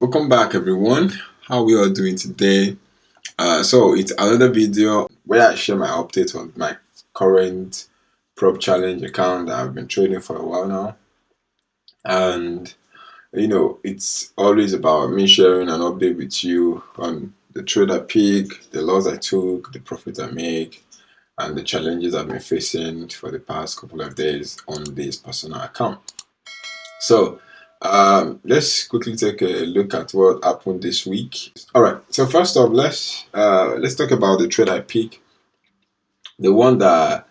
Welcome back, everyone. How we all doing today? So it's another video where I share my update on my current prop challenge account that I've been trading for a while now, and it's always about me sharing an update with you on the trade I pick, the loss I took, the profit I make, and the challenges I've been facing for the past couple of days on this personal account. So let's quickly take a look at what happened this week. All right. So first off, let's talk about the trade I picked, the one that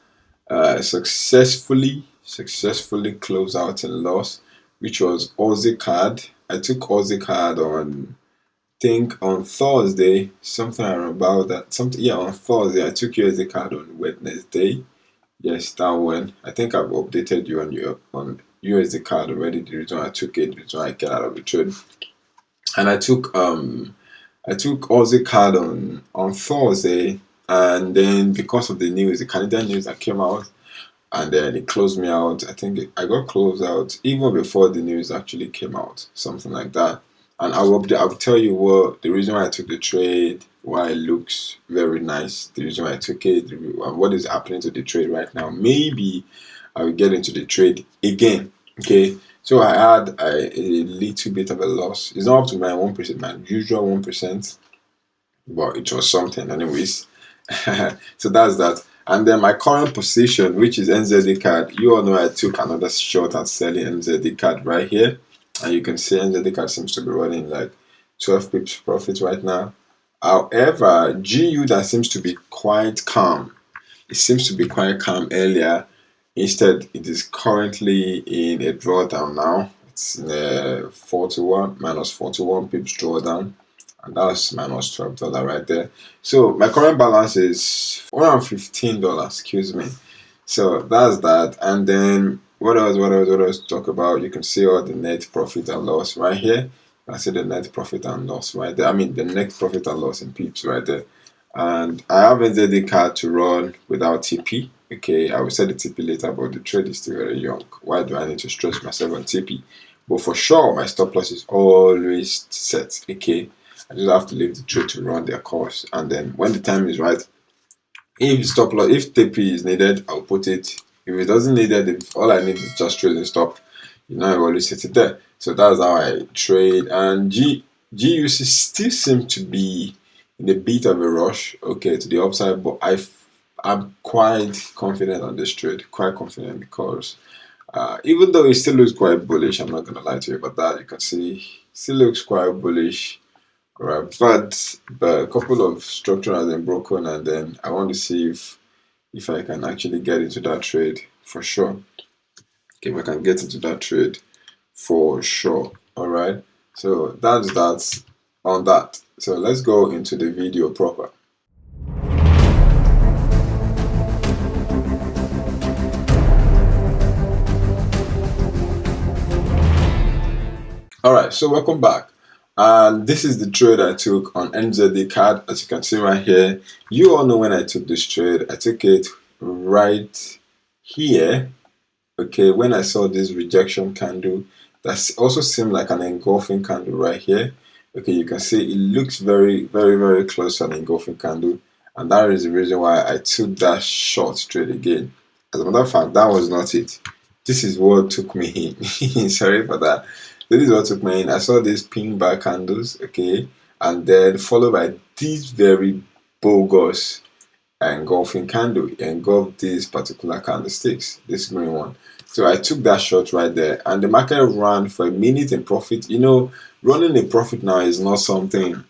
successfully closed out in loss, which was Aussie card. I took Aussie card on, I think on Thursday, something about that. Something, yeah, on Thursday. I took USD card on Wednesday. Yes, that one. I think I've updated you on USD card already. The reason I took it, the reason I get out of the trade, and I took Aussie card on Thursday, and then because of the news, the Canadian news that came out, and then it closed me out. I think I got closed out even before the news actually came out, something like that. And I'll tell you what the reason why I took the trade, why it looks very nice, the reason why I took it, and what is happening to the trade right now. Maybe I will get into the trade again. Okay, so I had a little bit of a loss. It's not up to my 1%, my usual 1%, but it was something, anyways. So that's that. And then my current position, which is NZD card, you all know I took another shot at selling NZD card right here. And you can see NZD card seems to be running like 12 pips profit right now. However, GU that seems to be quite calm. It seems to be quite calm earlier. Instead, it is currently in a drawdown now. It's in a 41, minus 41 pips drawdown. And that's minus $12 right there. So my current balance is $115, excuse me. So that's that. And then what else to talk about? You can see all the net profit and loss right here. I see the net profit and loss right there. I mean the net profit and loss in pips right there. And I have NZD card to run without TP. Okay, I will set the TP later, but the trade is still very young. Why do I need to stress myself on TP? But for sure, my stop loss is always set. Okay, I just have to leave the trade to run their course, and then when the time is right, if stop loss, if TP is needed, I'll put it. If it doesn't need it, if all I need is just trading stop, I always set it there. So that's how I trade. And GUC still seems to be in a bit of a rush, okay, to the upside, but I'm quite confident on this trade, quite confident because even though it still looks quite bullish, I'm not gonna lie to you about that. You can see, still looks quite bullish, right? But a couple of structure has been broken, and then I want to see if I can actually get into that trade for sure. Okay, if I can get into that trade for sure. All right. So that's that on that. So let's go into the video proper. All right, so welcome back. And this is the trade I took on NZD card. As you can see right here, you all know when I took this trade, I took it right here. Okay, when I saw this rejection candle, that also seemed like an engulfing candle right here. Okay, you can see it looks very close to an engulfing candle, and that is the reason why I took that short trade again. As a matter of fact, that was not it. This is what took me in. Sorry for that. This is what took me in. I saw these pin bar candles, okay, and then followed by these very bogus engulfing candle, engulf these particular candlesticks, this green one. So I took that shot right there, and the market ran for a minute in profit. Running a profit now is not something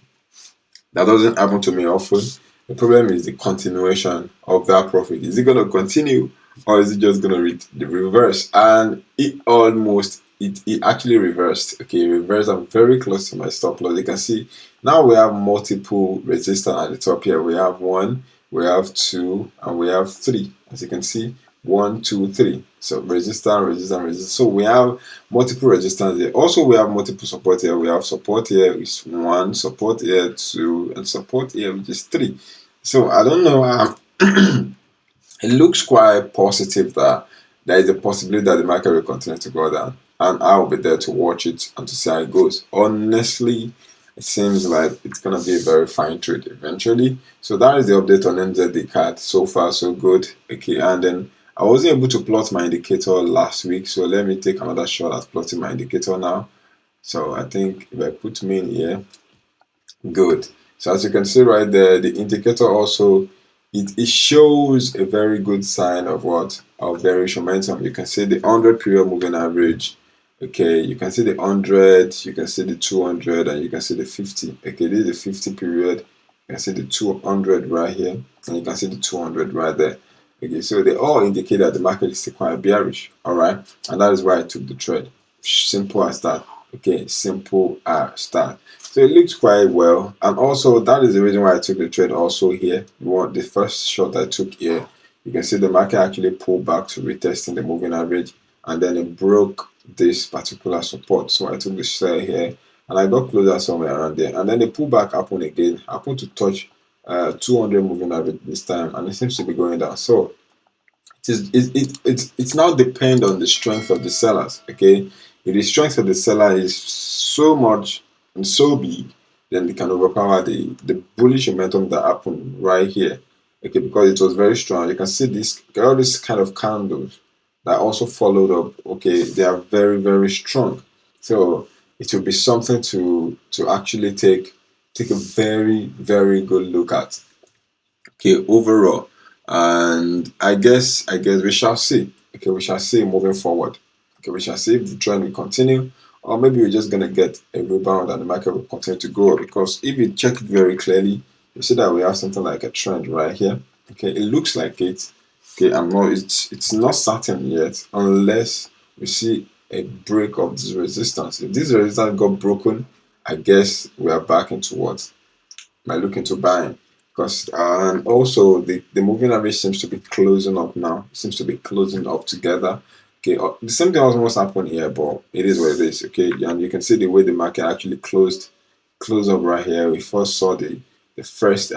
that doesn't happen to me often. The problem is the continuation of that profit. Is it going to continue, or is it just going to reverse? And it actually reversed. Okay, reversed. I'm very close to my stop loss. You can see now we have multiple resistance at the top here. We have 1, we have 2, and we have 3. As you can see, 1, 2, 3. So resistance. So we have multiple resistance here. Also, we have multiple support here. We have support here, which is 1, support here 2, and support here, which is 3. So I don't know. It looks quite positive that there is a possibility that the market will continue to go down. and I'll be there to watch it and to see how it goes. Honestly, it seems like it's gonna be a very fine trade eventually. So that is the update on NZD card. So far, so good. Okay, and then I wasn't able to plot my indicator last week, so let me take another shot at plotting my indicator now. So I think if I put me in here, good. So as you can see right there, the indicator also it shows a very good sign of what? Of bearish momentum. You can see the 100 period moving average. Okay, you can see the 100, you can see the 200, and you can see the 50. Okay, this is the 50 period. You can see the 200 right here, and you can see the 200 right there. Okay, so they all indicate that the market is still quite bearish. All right, and that is why I took the trade. Simple as that. Okay, simple as that. So it looks quite well, and also that is the reason why I took the trade also here. You want the first shot I took here, you can see the market actually pulled back to retesting the moving average, and then it broke this particular support. So I took the sell here, and I got closer somewhere around there, and then the pullback happened again, happened to touch 200 moving average this time, and it seems to be going down. So it's now depend on the strength of the sellers. Okay, if the strength of the seller is so much and so big, then they can overpower the bullish momentum that happened right here. Okay, because it was very strong. You can see this all these kind of candles that also followed up. Okay, they are very strong. So it will be something to actually take a very good look at. Okay, overall, and I guess we shall see. Okay, we shall see moving forward. Okay, we shall see if the trend will continue, or maybe we're just gonna get a rebound and the market will continue to go up. Because if you check it very clearly, you see that we have something like a trend right here. Okay, it looks like it. Okay, I'm not. It's not certain yet unless we see a break of this resistance. If this resistance got broken, I guess we are back into what by looking to buying, because and also the moving average seems to be closing up now. It seems to be closing up together. Okay, the same thing almost happened here, but it is what it is. Okay, and you can see the way the market actually closed up right here. We first saw the first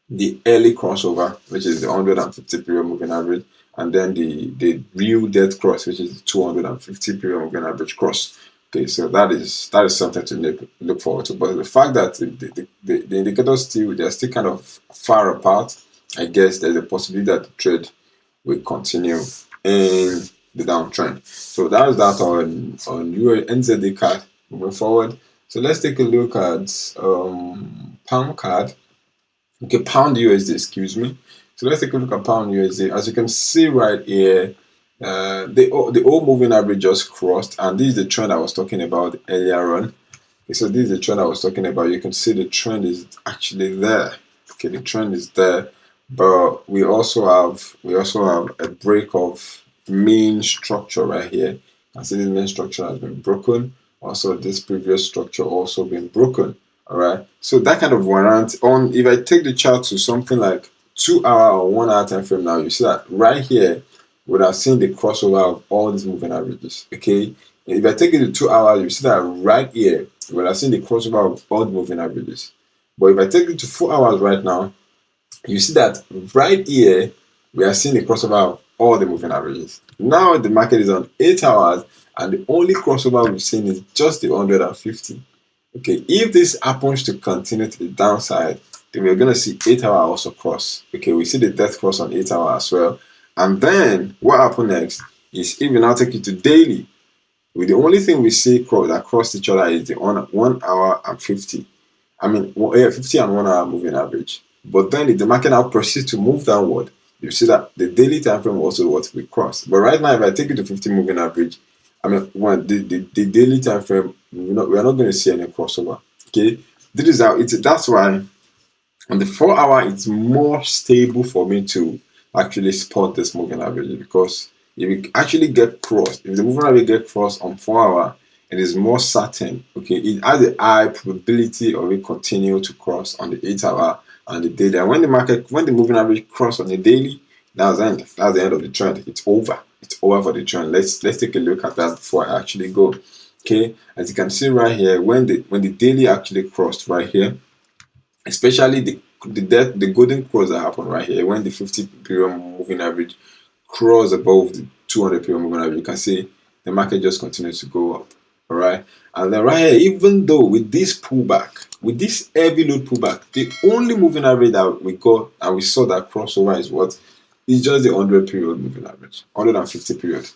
the early crossover, which is the 150 period moving average, and then the real death cross, which is the 250 period moving average cross. Okay, so that is something to look forward to. But the fact that the indicators they're still kind of far apart, I guess there's a possibility that the trade will continue in the downtrend. So that's that on your NZD card moving forward. So let's take a look at pound card. Okay, pound USD, excuse me. So let's take a look at pound USD. As you can see right here, the old moving average just crossed, and this is the trend I was talking about earlier on. Okay, so this is the trend I was talking about. You can see the trend is actually there. Okay, the trend is there, but we also have a break of main structure right here. And see this main structure has been broken. Also, this previous structure also been broken. All right. So that kind of warrant on. If I take the chart to something like 2 hour or 1 hour time frame now, you see that right here would have seen the crossover of all these moving averages. Okay. And if I take it to 2 hours, you see that right here you would have seen the crossover of all the moving averages. But if I take it to 4 hours right now, you see that right here we are seeing the crossover of all the moving averages. Now the market is on 8 hours, and the only crossover we've seen is just the 150. Okay, if this happens to continue to the downside, then we're going to see 8 hour also cross. Okay, we see the death cross on 8 hour as well. And then what happens next is if we now take it to daily, with the only thing we see that cross each other is the 1 hour and 50. I mean, 50 and 1 hour moving average. But then if the market now proceeds to move downward, you see that the daily time frame also what we cross. But right now, if I take it to 50 moving average, I mean, the daily time frame, we are not going to see any crossover. Okay, this is how it's. That's why on the 4 hour, it's more stable for me to actually spot this moving average, because if it actually get crossed, if the moving average get crossed on 4 hour, it is more certain. Okay, it has a high probability of it continue to cross on the 8 hour and the daily. And when the moving average cross on the daily, that's the end. That's the end of the trend. It's over. It's over for the trend. Let's take a look at that before I actually go. Okay, as you can see right here, when the daily actually crossed right here, especially the golden cross that happened right here when the 50 period moving average cross above the 200 period moving average, you can see the market just continues to go up. All right. And then right here, even though with this pullback, with this heavy load pullback, the only moving average that we got and we saw that crossover is what? It's just the 100 period moving average, 150 period.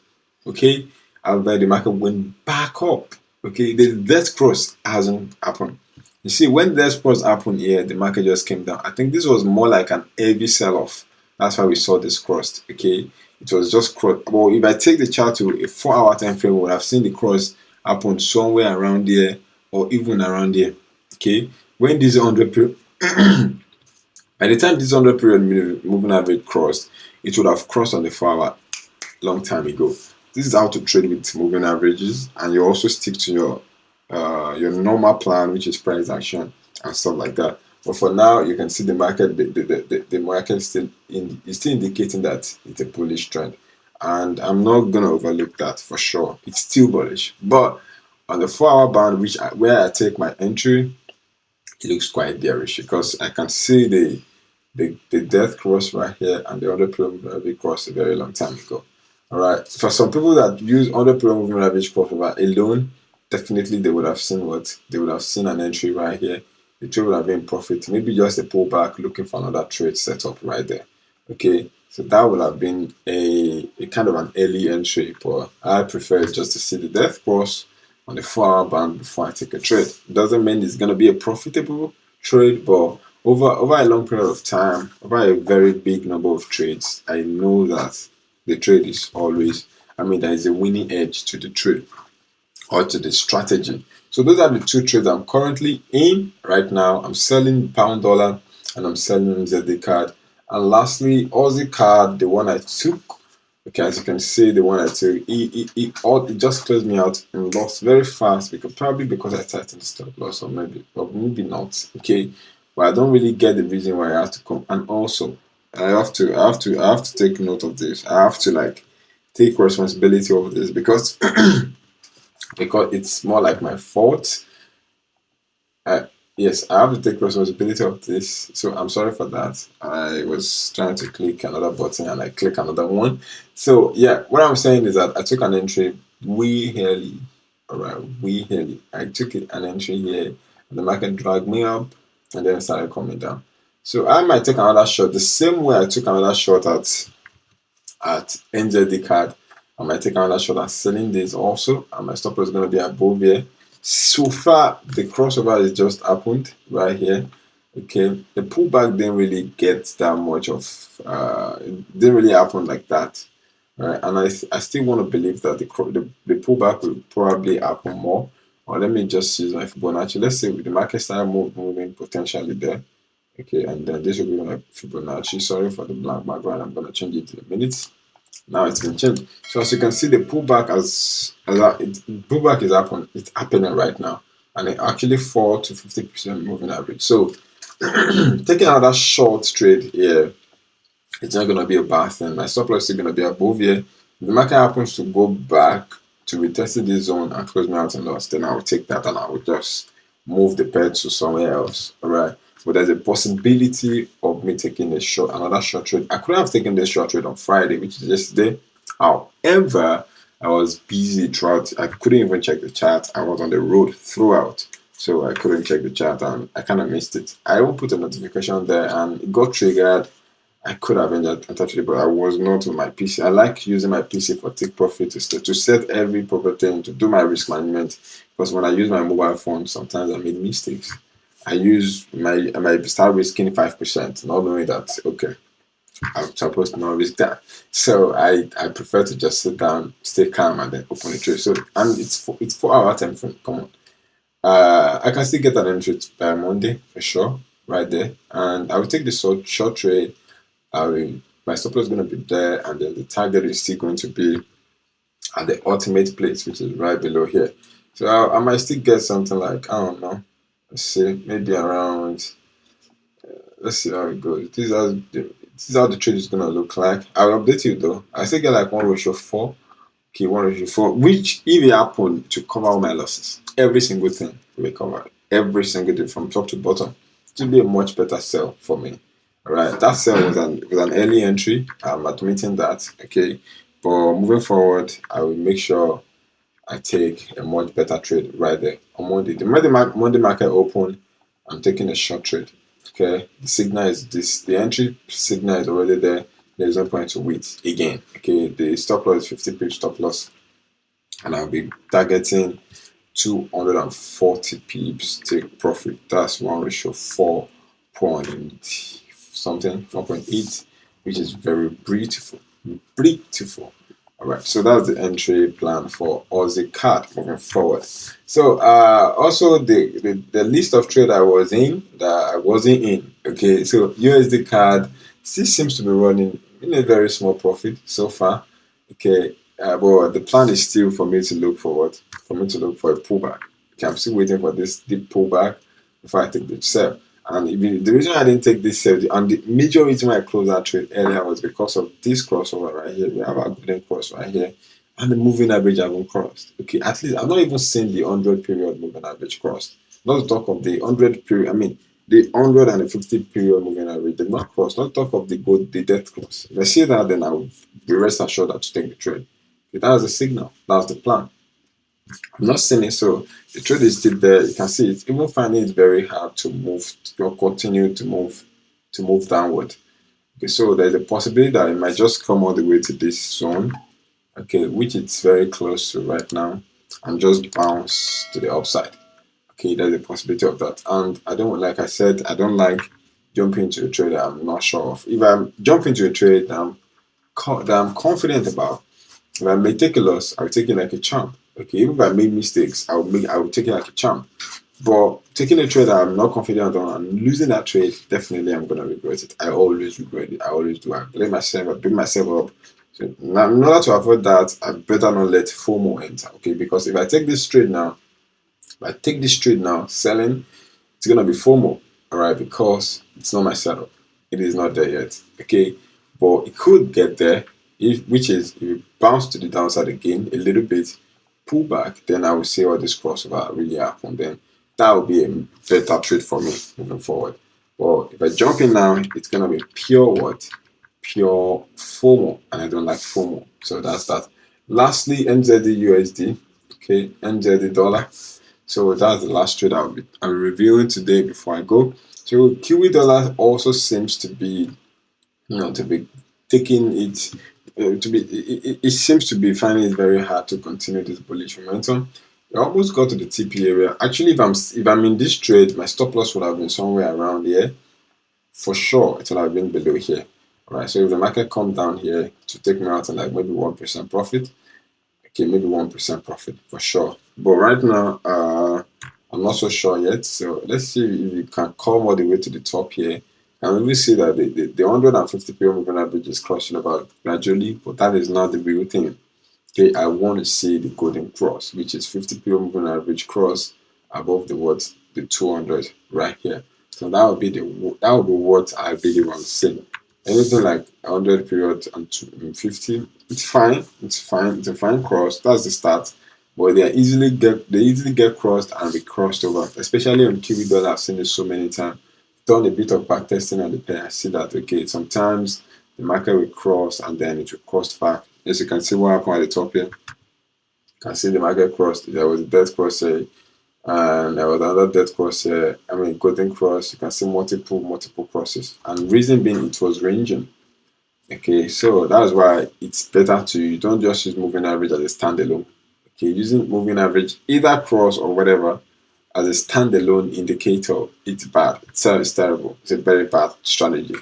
Okay. And then the market went back up. Okay. The death cross hasn't happened. You see, when death cross happened here, the market just came down. I think this was more like an heavy sell off. That's why we saw this crossed. Okay. It was just cross. Well, if I take the chart to a 4-hour time frame, we would have seen the cross happen somewhere around there or even around here. Okay. When this 100 period, by the time this 100 period moving average crossed, it would have crossed on the 4-hour long time ago. This is how to trade with moving averages, and you also stick to your normal plan, which is price action and stuff like that. But for now, you can see the market, the market is still indicating that it's a bullish trend, and I'm not gonna overlook that for sure. It's still bullish, but on the 4-hour band, where I take my entry, it looks quite bearish because I can see the death cross right here and the other period moving average cross a very long time ago. All right. For some people that use other period moving average crossover alone, definitely they would have seen what? They would have seen an entry right here. The trade would have been profit. Maybe just a pullback looking for another trade setup right there. Okay. So that would have been a kind of an early entry, but I prefer just to see the death cross on the 4-hour band before I take a trade. It doesn't mean it's going to be a profitable trade, but over a long period of time, over a very big number of trades, I know that the trade is always, there is a winning edge to the trade or to the strategy. So those are the two trades I'm currently in right now. I'm selling pound dollar and I'm selling ZD card. And lastly, Aussie card, the one I took. Okay, as you can see, the one I took, it just closed me out and lost very fast probably because I tightened the stop loss, or maybe not. Okay, but I don't really get the reason why I have to come. And also, I have to take note of this. I have to take responsibility of this because because it's more like my fault. Yes, I have to take responsibility of this. So I'm sorry for that. I was trying to click another button and I click another one. So yeah, what I'm saying is that I took an entry way early. Alright, way early. I took an entry here and the market dragged me up and then started coming down. So I might take another shot the same way I took another shot at NZD card. I might take another shot at selling this also, and my stop loss is going to be above here. So far, the crossover has just happened right here. Okay, the pullback didn't really get that much of, it didn't really happen like that. Right, and I still want to believe that the pullback will probably happen more. Or let me just use my Fibonacci. Let's say the market start moving potentially there. Okay, and then this will be my Fibonacci. Sorry for the black background. I'm going to change it in a minute. Now it's been changed. So as you can see, the pullback pullback is it's happening right now, and it actually 4 to 50% moving average. So taking another short trade here, it's not gonna be a bad thing. My stop loss is gonna be above here. If the market happens to go back to retest this zone and close me out and loss, then I will take that and I will just move the pair to somewhere else. All right. But there's a possibility of me taking another short trade. I could have taken this short trade on Friday, which is yesterday. However, I was busy throughout. I couldn't even check the chart. I was on the road throughout, so I couldn't check the chart and I kind of missed it. I will put a notification there and it got triggered. I could have entered it, but I was not on my PC. I like using my PC for take profit to set every proper thing, to do my risk management. Because when I use my mobile phone, sometimes I make mistakes. I might start risking 5%, not knowing that okay, I'm supposed to not risk that. So I prefer to just sit down, stay calm, and then open the trade. So and it's 4-hour time frame. Come on. I can still get an entry by Monday for sure, right there, and I will take the short trade. My stop loss is going to be there, and then the target is still going to be at the ultimate place, which is right below here. So I might still get something like, I don't know, let's see, maybe around, let's see how it goes. This is how the trade is going to look like. I'll update you though. I still get like 1:4. Okay, 1:4, which if it happened to cover all my losses, every single thing will be covered. Every single thing from top to bottom. It will be a much better sell for me. All right, that sell was an early entry. I'm admitting that. Okay, but moving forward, I will make sure I take a much better trade right there on Monday. The Monday market open, I'm taking a short trade. Okay, the signal is this. The entry signal is already there. There's no point to wait again. Okay, the stop loss is 50 pips stop loss, and I'll be targeting 240 pips take profit. That's 1:4 point something, 4.8, which is very beautiful. Beautiful. All right, so that's the entry plan for Aussie card moving forward. So also the list of trade I was in that I wasn't in. Okay, so USD card still seems to be running in a very small profit so far. Okay, but the plan is still for me to look forward, for me to look for a pullback. Okay, I'm still waiting for this deep pullback before I take the sell. And the reason I didn't take this sell, and the major reason why I closed that trade earlier was because of this crossover right here. We have a golden cross right here, and the moving average haven't crossed. Okay, at least I've not even seen the 100 period moving average crossed. Not to talk of the 100 period. I mean, the 100 and the 50 period moving average did not cross. Not talk of the death cross. If I see that, then I will be rest assured that to take the trade. Okay, that was the signal. That's the plan. I'm not seeing it, so the trade is still there. You can see it. Even finding it very hard to move, to continue to move downward. Okay, so there's a possibility that it might just come all the way to this zone. Okay, which it's very close to right now, and just bounce to the upside. Okay, there's a possibility of that. And I don't, like I said, I don't like jumping into a trade that I'm not sure of. If I'm jumping into a trade that I'm confident about, if I may take a loss, I'll take it like a champ. Okay, even if I make mistakes, I will take it like a champ. But taking a trade that I'm not confident on and losing that trade, definitely I'm gonna regret it. I always regret it. I always do. I blame myself, I beat myself up. So now, in order to avoid that, I better not let FOMO enter. Okay, because if I take this trade now, selling, it's gonna be FOMO, all right, because it's not my setup. It is not there yet. Okay, but it could get there, which is if it bounce to the downside again a little bit, pull back, then I will see what this crossover really happened. Then that will be a better trade for me moving forward. But if I jump in now, it's gonna be pure what? Pure FOMO, and I don't like FOMO. So that's that. Lastly, NZD USD. Okay, NZD dollar. So that's the last trade I'm reviewing today before I go. So Kiwi dollar also seems to be, to be taking it, it seems to be finding it very hard to continue this bullish momentum. I almost got to the TP area. Actually, if I'm in this trade, my stop loss would have been somewhere around here. For sure, it would have been below here. All right. So if the market come down here to take me out and like maybe 1% profit, okay, maybe 1% profit for sure. But right now, I'm not so sure yet. So let's see if you can come all the way to the top here. And we see that the 150 period moving average is crossing about gradually, but that is not the real thing. Okay, I want to see the golden cross, which is 50 period moving average cross above the 200 right here. So that would be what I really want to see. Anything like 100 period and 50, it's fine. It's fine. It's a fine cross. That's the start. But they easily get crossed and be crossed over. Especially on Kiwi dollar, I've seen this so many times. Done a bit of back testing on the pair. I see that okay, sometimes the market will cross and then it will cross back. As you can see what happened at the top here. You can see the market crossed. There was a dead cross here, and there was another dead cross here. I mean golden cross. You can see multiple crosses. And reason being it was ranging. Okay, so that's why it's better to you don't just use moving average as a standalone. Okay, using moving average either cross or whatever as a standalone indicator, it's bad. It's terrible. It's a very bad strategy.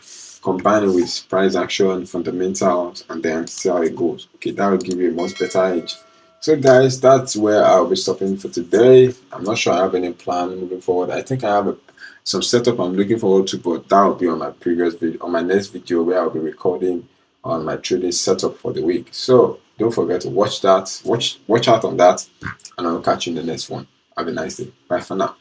Combine it with price action, fundamentals, and then see how it goes. Okay, that will give you a much better edge. So guys, that's where I'll be stopping for today. I'm not sure I have any plan moving forward. I think I have some setup I'm looking forward to, but that will be on my previous video, on my next video where I'll be recording on my trading setup for the week. So don't forget to watch that, watch out on that, and I'll catch you in the next one. Have a nice day. Bye for now.